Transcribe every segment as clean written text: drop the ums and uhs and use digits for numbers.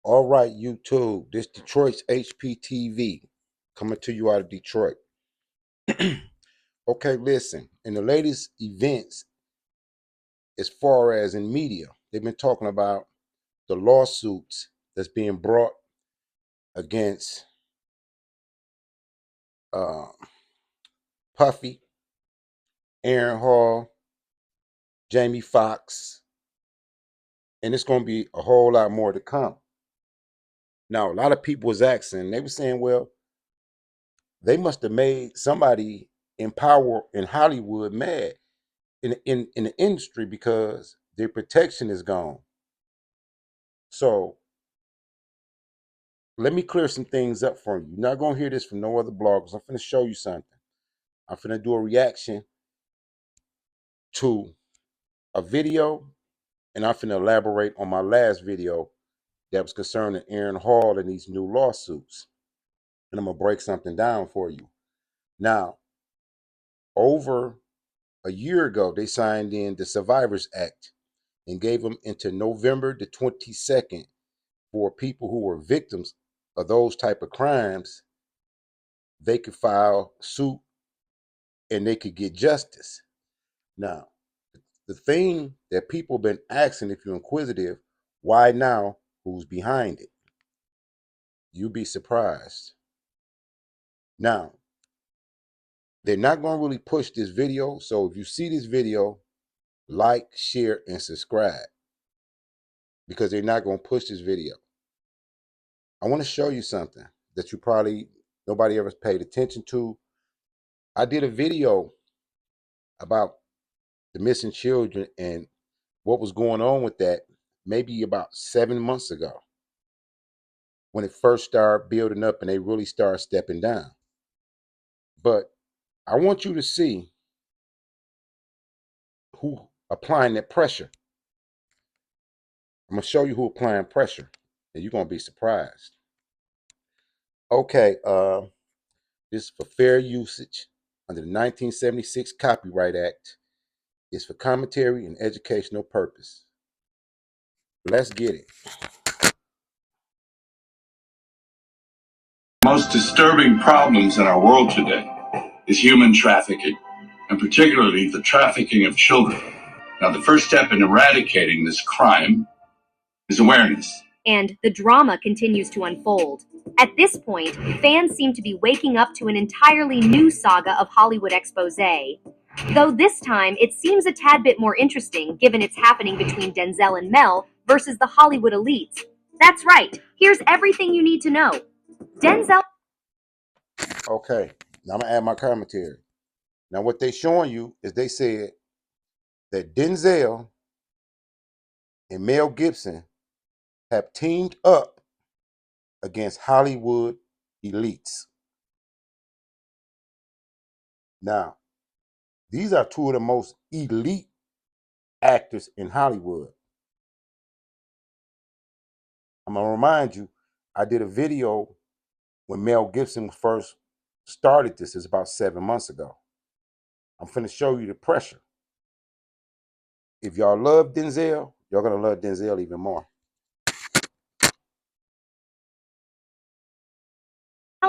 All right, YouTube. This Detroit's HPTV coming to you out of Detroit. Okay, listen. In the latest events, as far as in media, they've been talking about the lawsuits that's being brought against uh, Puffy, Aaron Hall, Jamie Foxx, and it's going to be a whole lot more to come. Now, a lot of people was asking, they were saying, well, they must have made somebody in power in Hollywood mad in the industry because their protection is gone. So let me clear some things up for you. You're not gonna hear this from no other bloggers. I'm gonna show you something. I'm gonna do a reaction to a video, and I'm gonna elaborate on my last video that was concerning Aaron Hall and these new lawsuits. And I'm gonna break something down for you. Now, over a year ago, they signed in the Survivors Act and gave them into November the 22nd for people who were victims of those type of crimes. They could file suit and they could get justice. Now, the thing that people have been asking, if you're inquisitive, why now? Who's behind it? You'd be surprised. Now, they're not going to really push this video. So if you see this video, like, share, and subscribe, because they're not going to push this video. I want to show you something that you probably nobody ever paid attention to. I did a video about the missing children and what was going on with that maybe about 7 months ago when it first started building up and they really started stepping down. But I want you to see who applying that pressure. I'm going to show you who applying pressure, and you're going to be surprised. Okay, this is for fair usage under the 1976 Copyright Act. It's for commentary and educational purpose. Let's get it. Most disturbing problems in our world today is human trafficking, and particularly the trafficking of children. Now, the first step in eradicating this crime is awareness. And the drama continues to unfold. At this point, fans seem to be waking up to an entirely new saga of Hollywood expose. Though this time, it seems a tad bit more interesting given it's happening between Denzel and Mel versus the Hollywood elites. That's right, here's everything you need to know. Denzel... Okay, now I'm going to add my commentary. Now, what they showing you is they said that Denzel and Mel Gibson have teamed up against Hollywood elites. Now, these are two of the most elite actors in Hollywood. I'm going to remind you, I did a video when Mel Gibson first started this. It's about 7 months ago. I'm finna show you the pressure. If y'all love Denzel, y'all gonna love Denzel even more.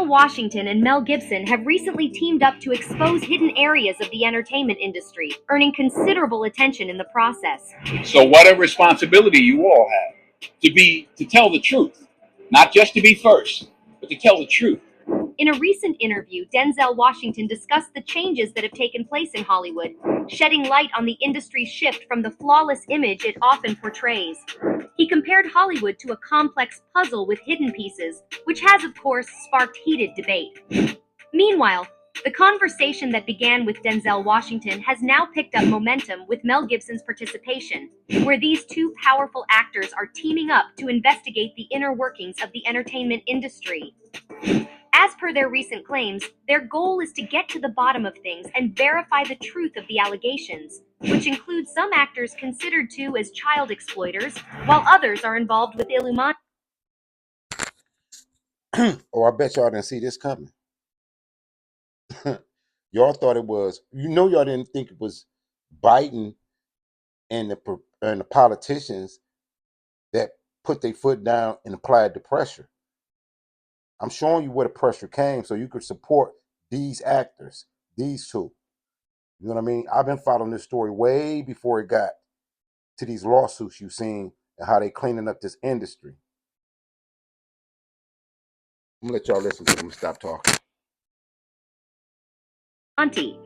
Washington and Mel Gibson have recently teamed up to expose hidden areas of the entertainment industry, earning considerable attention in the process. So what a responsibility you all have to tell the truth, not just to be first, but to tell the truth. In a recent interview, Denzel Washington discussed the changes that have taken place in Hollywood, shedding light on the industry's shift from the flawless image it often portrays. He compared Hollywood to a complex puzzle with hidden pieces, which has, of course, sparked heated debate. Meanwhile, the conversation that began with Denzel Washington has now picked up momentum with Mel Gibson's participation, where these two powerful actors are teaming up to investigate the inner workings of the entertainment industry. As per their recent claims, their goal is to get to the bottom of things and verify the truth of the allegations, which include some actors considered to as child exploiters, while others are involved with Illuminati. Oh, I bet y'all didn't see this coming. Y'all thought it was, y'all didn't think it was Biden and the politicians that put their foot down and applied the pressure. I'm showing you where the pressure came so you could support these actors, these two. You know what I mean? I've been following this story way before it got to these lawsuits you've seen and how they cleaning up this industry. I'm gonna let y'all listen to them and stop talking. Auntie.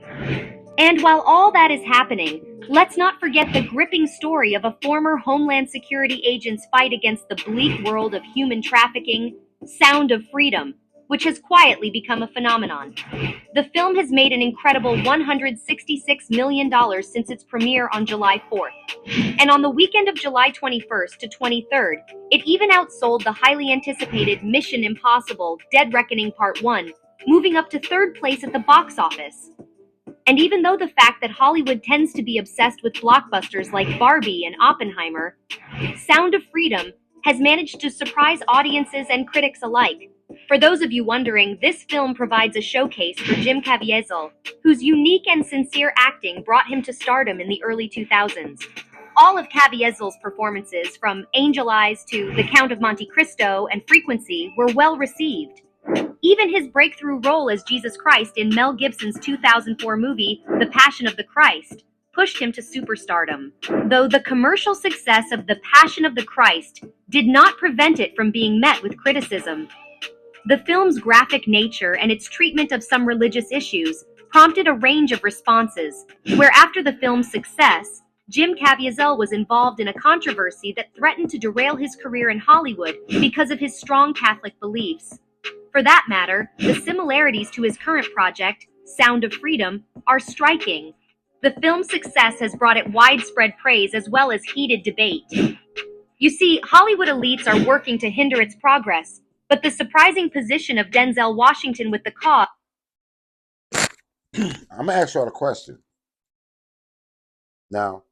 And while all that is happening, let's not forget the gripping story of a former Homeland Security agent's fight against the bleak world of human trafficking, Sound of Freedom, which has quietly become a phenomenon. The film has made an incredible $166 million since its premiere on July 4th. And on the weekend of July 21st to 23rd, it even outsold the highly anticipated Mission Impossible Dead Reckoning Part 1, moving up to third place at the box office. And even though the fact that Hollywood tends to be obsessed with blockbusters like Barbie and Oppenheimer, Sound of Freedom has managed to surprise audiences and critics alike. For those of you wondering, this film provides a showcase for Jim Caviezel, whose unique and sincere acting brought him to stardom in the early 2000s. All of Caviezel's performances, from Angel Eyes to The Count of Monte Cristo and Frequency, were well received. Even his breakthrough role as Jesus Christ in Mel Gibson's 2004 movie, The Passion of the Christ, pushed him to superstardom. Though the commercial success of The Passion of the Christ did not prevent it from being met with criticism. The film's graphic nature and its treatment of some religious issues prompted a range of responses, where after the film's success, Jim Caviezel was involved in a controversy that threatened to derail his career in Hollywood because of his strong Catholic beliefs. For that matter, the similarities to his current project, Sound of Freedom, are striking. The film's success has brought it widespread praise as well as heated debate. You see, Hollywood elites are working to hinder its progress, but the surprising position of Denzel Washington with the cause. I'm gonna ask y'all a question. Now,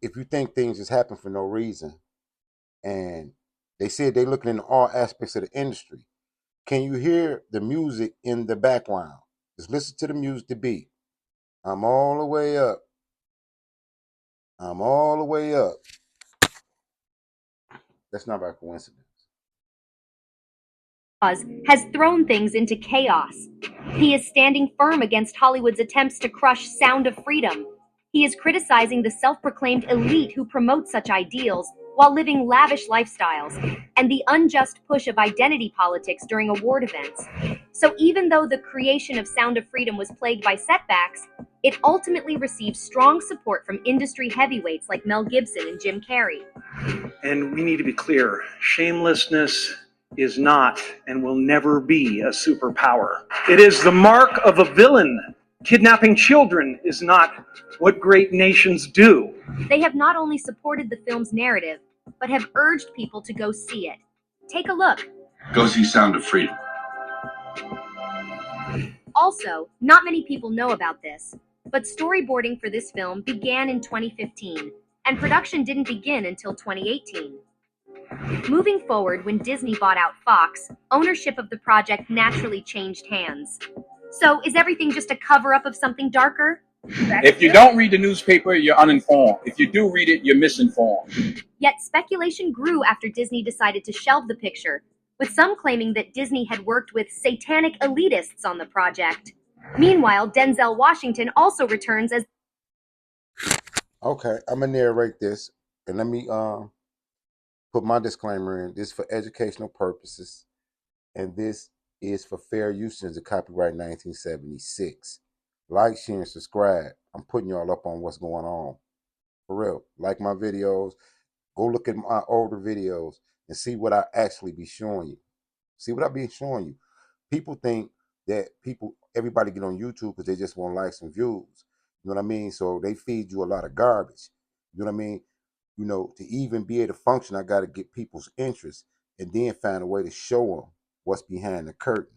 if you think things just happen for no reason, and they said they're looking into all aspects of the industry, can you hear the music in the background? Just listen to the music, the beat. I'm all the way up. I'm all the way up. That's not by coincidence. Has thrown things into chaos. He is standing firm against Hollywood's attempts to crush Sound of Freedom. He is criticizing the self-proclaimed elite who promote such ideals while living lavish lifestyles, and the unjust push of identity politics during award events. So even though the creation of Sound of Freedom was plagued by setbacks, it ultimately received strong support from industry heavyweights like Mel Gibson and Jim Carrey. And we need to be clear, shamelessness is not and will never be a superpower. It is the mark of a villain. Kidnapping children is not what great nations do. They have not only supported the film's narrative, but have urged people to go see it. Take a look. Go see Sound of Freedom. Also, not many people know about this, but storyboarding for this film began in 2015, and production didn't begin until 2018. Moving forward, when Disney bought out Fox, ownership of the project naturally changed hands. So, is everything just a cover-up of something darker? If you don't read the newspaper, you're uninformed. If you do read it, you're misinformed. Yet speculation grew after Disney decided to shelve the picture, with some claiming that Disney had worked with satanic elitists on the project. Meanwhile, Denzel Washington also returns as... Okay, I'm gonna narrate this, and let me put my disclaimer in. This is for educational purposes, and this is for fair use as a copyright 1976. Like, share, and subscribe. I'm putting y'all up on what's going on. For real. Like my videos. Go look at my older videos and see what I actually be showing you. See what I be showing you. People think that everybody get on YouTube because they just want likes and views. You know what I mean? So they feed you a lot of garbage. You know what I mean? You know, to even be able to function, I got to get people's interest and then find a way to show them what's behind the curtain.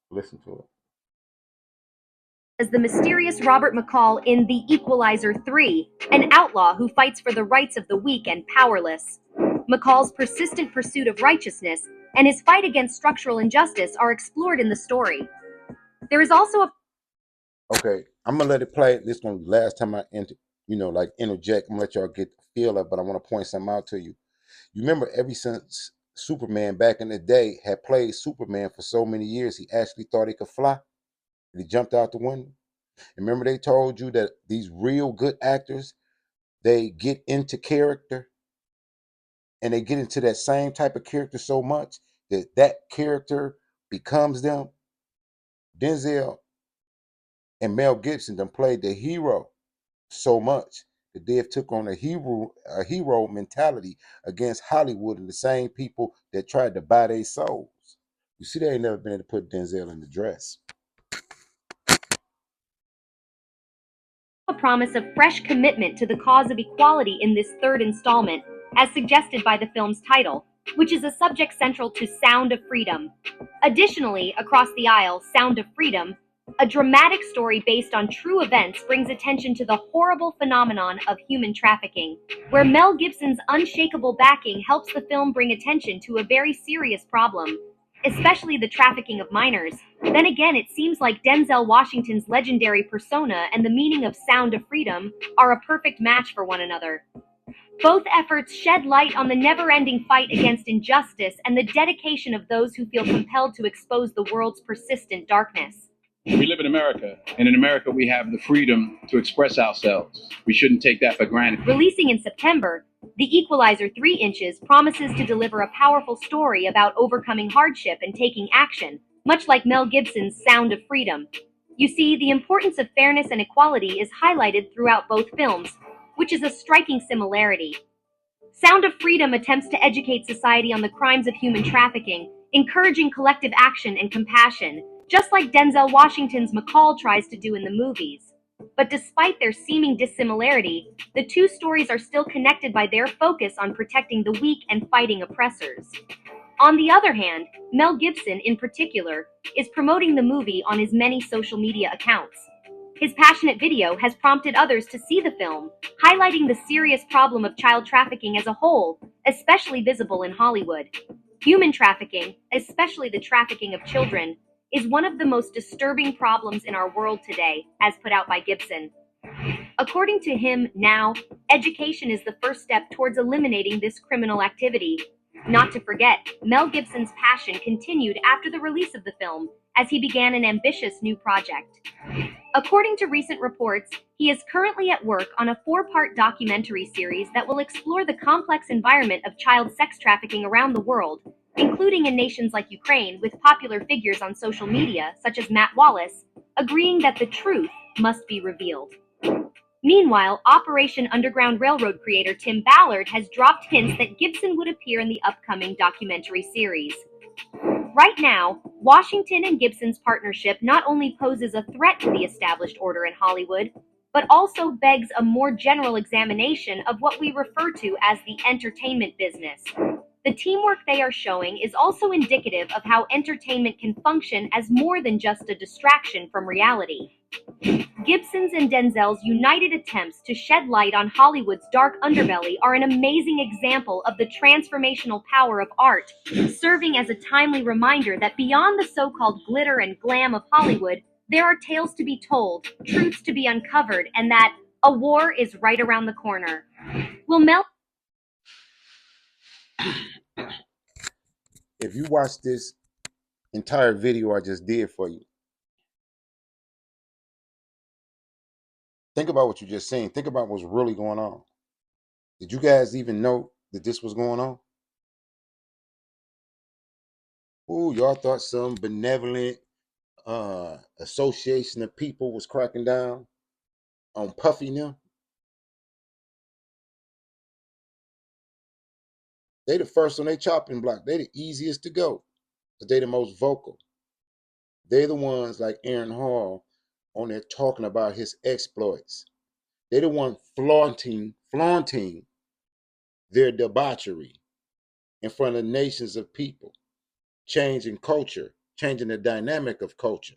Listen to it. As the mysterious Robert McCall in The Equalizer 3, an outlaw who fights for the rights of the weak and powerless. McCall's persistent pursuit of righteousness and his fight against structural injustice are explored in the story. There is also a... Okay, I'm gonna let it play. This is gonna be the last time I like interject. I'm gonna let y'all get the feel of it, but I want to point something out to you. You remember ever since Superman back in the day had played Superman for so many years, he actually thought he could fly. And he jumped out the window. And remember they told you that these real good actors, they get into character and they get into that same type of character so much that that character becomes them. Denzel and Mel Gibson done played the hero so much that they have took on a hero mentality against Hollywood and the same people that tried to buy their souls. You see, they ain't never been able to put Denzel in the dress. A promise of fresh commitment to the cause of equality in this third installment, as suggested by the film's title, which is a subject central to Sound of Freedom. Additionally, across the aisle, Sound of Freedom, a dramatic story based on true events, brings attention to the horrible phenomenon of human trafficking, where Mel Gibson's unshakable backing helps the film bring attention to a very serious problem, especially the trafficking of minors. Then again, it seems like Denzel Washington's legendary persona and the meaning of Sound of Freedom are a perfect match for one another. Both efforts shed light on the never-ending fight against injustice and the dedication of those who feel compelled to expose the world's persistent darkness. We live in America, and in America we have the freedom to express ourselves. We shouldn't take that for granted. Releasing in September, The Equalizer 3 Inches promises to deliver a powerful story about overcoming hardship and taking action, much like Mel Gibson's Sound of Freedom. You see, the importance of fairness and equality is highlighted throughout both films, which is a striking similarity. Sound of Freedom attempts to educate society on the crimes of human trafficking, encouraging collective action and compassion, just like Denzel Washington's McCall tries to do in the movies. But despite their seeming dissimilarity, the two stories are still connected by their focus on protecting the weak and fighting oppressors. On the other hand, Mel Gibson, in particular, is promoting the movie on his many social media accounts. His passionate video has prompted others to see the film, highlighting the serious problem of child trafficking as a whole, especially visible in Hollywood. Human trafficking, especially the trafficking of children, is one of the most disturbing problems in our world today, as put out by Gibson. According to him, now, education is the first step towards eliminating this criminal activity. Not to forget, Mel Gibson's passion continued after the release of the film, as he began an ambitious new project. According to recent reports, he is currently at work on a 4-part documentary series that will explore the complex environment of child sex trafficking around the world, including in nations like Ukraine, with popular figures on social media, such as Matt Wallace, agreeing that the truth must be revealed. Meanwhile, Operation Underground Railroad creator Tim Ballard has dropped hints that Gibson would appear in the upcoming documentary series. Right now, Washington and Gibson's partnership not only poses a threat to the established order in Hollywood, but also begs a more general examination of what we refer to as the entertainment business. The teamwork they are showing is also indicative of how entertainment can function as more than just a distraction from reality. Gibson's and Denzel's united attempts to shed light on Hollywood's dark underbelly are an amazing example of the transformational power of art, serving as a timely reminder that beyond the so-called glitter and glam of Hollywood, there are tales to be told, truths to be uncovered, and that a war is right around the corner. Will Mel If you watch this entire video I just did for you, think about what you just seen. Think about what's really going on. Did you guys even know that this was going on? Ooh, y'all thought some benevolent association of people was cracking down on Puffy now? They the first on their chopping block. They the easiest to go because they the most vocal. They're the ones like Aaron Hall on there talking about his exploits. They're the one flaunting their debauchery in front of nations of people, changing culture, changing the dynamic of culture.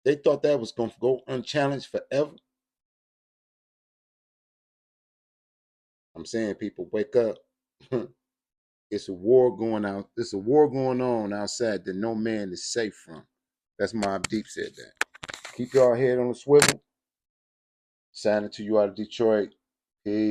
They thought that was going to go unchallenged forever. I'm saying, people, wake up. It's a war going out. There's a war going on outside that no man is safe from. That's Mobb Deep said that. Keep y'all head on the swivel. Signing to you out of Detroit. Peace.